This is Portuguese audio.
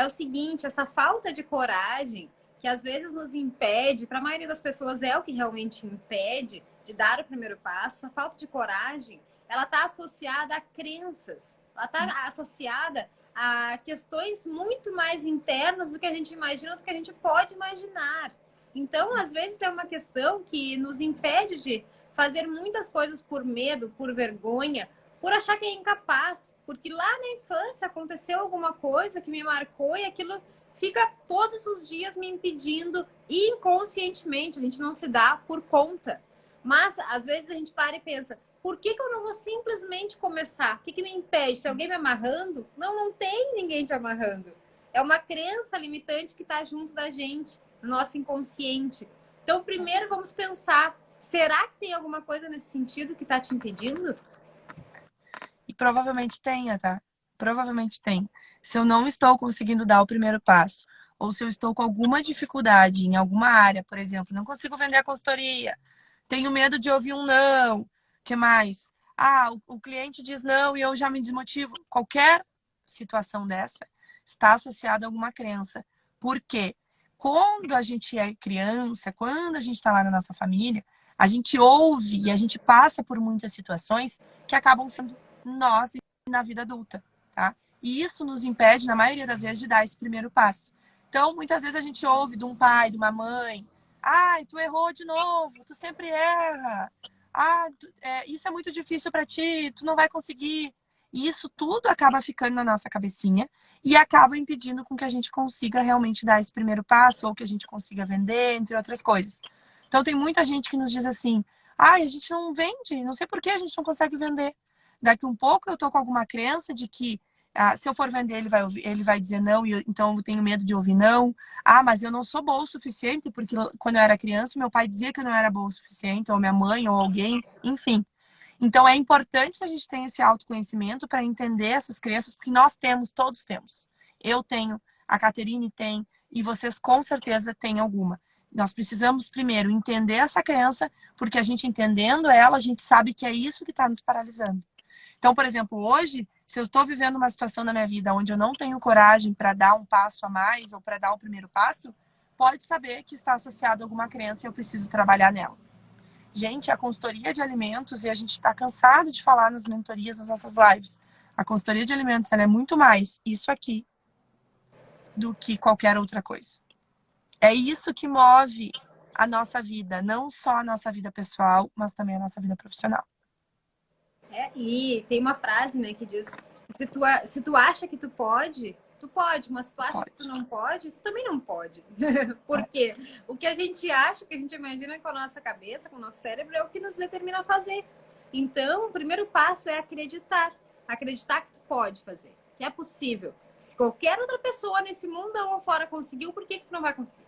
é o seguinte, essa falta de coragem que às vezes nos impede, para a maioria das pessoas é o que realmente impede de dar o primeiro passo, essa falta de coragem, ela está associada a crenças, ela está associada a questões muito mais internas do que a gente imagina, do que a gente pode imaginar. Então, às vezes, é uma questão que nos impede de fazer muitas coisas por medo, por vergonha, por achar que é incapaz, porque lá na infância aconteceu alguma coisa que me marcou e aquilo fica todos os dias me impedindo inconscientemente, a gente não se dá por conta. Mas, às vezes, a gente para e pensa, por que eu não vou simplesmente começar? O que me impede? Se alguém me amarrando? Não, não tem ninguém te amarrando. É uma crença limitante que está junto da gente, no nosso inconsciente. Então, primeiro vamos pensar, será que tem alguma coisa nesse sentido que está te impedindo? E provavelmente tenha, tá? Provavelmente tem. Se eu não estou conseguindo dar o primeiro passo, ou se eu estou com alguma dificuldade em alguma área, por exemplo, não consigo vender a consultoria, tenho medo de ouvir um não, o que mais? Ah, o cliente diz não e eu já me desmotivo. Qualquer situação dessa está associada a alguma crença. Por quê? Quando a gente é criança, quando a gente está lá na nossa família, a gente ouve e a gente passa por muitas situações que acabam sendo nós na vida adulta, tá? E isso nos impede, na maioria das vezes, de dar esse primeiro passo. Então, muitas vezes a gente ouve de um pai, de uma mãe, ai, tu errou de novo, tu sempre erra. Ah, isso é muito difícil para ti, tu não vai conseguir. E isso tudo acaba ficando na nossa cabecinha e acaba impedindo com que a gente consiga realmente dar esse primeiro passo ou que a gente consiga vender, entre outras coisas. Então, tem muita gente que nos diz assim, ai, a gente não vende, não sei por que a gente não consegue vender. Daqui um pouco eu tô com alguma crença de que se eu for vender, ele vai dizer não, e então eu tenho medo de ouvir não. Ah, mas eu não sou boa o suficiente, porque quando eu era criança, meu pai dizia que eu não era boa o suficiente, ou minha mãe, ou alguém, enfim. Então é importante que a gente tenha esse autoconhecimento para entender essas crenças, porque nós temos, todos temos. Eu tenho, a Caterine tem, e vocês com certeza têm alguma. Nós precisamos primeiro entender essa crença, porque a gente entendendo ela, a gente sabe que é isso que está nos paralisando. Então, por exemplo, hoje, se eu estou vivendo uma situação na minha vida onde eu não tenho coragem para dar um passo a mais ou para dar o primeiro passo, pode saber que está associado a alguma crença e eu preciso trabalhar nela. Gente, a consultoria de alimentos, e a gente está cansado de falar nas mentorias, nas nossas lives, a consultoria de alimentos ela é muito mais isso aqui do que qualquer outra coisa. É isso que move a nossa vida, não só a nossa vida pessoal, mas também a nossa vida profissional. E tem uma frase, né, que diz, se tu acha que tu pode, mas se tu acha que tu não pode, tu também não pode. Por quê? O que a gente acha, o que a gente imagina com a nossa cabeça, com o nosso cérebro, é o que nos determina a fazer. Então, o primeiro passo é acreditar. Acreditar que tu pode fazer, que é possível. Se qualquer outra pessoa nesse mundo ou fora conseguiu, por que tu não vai conseguir?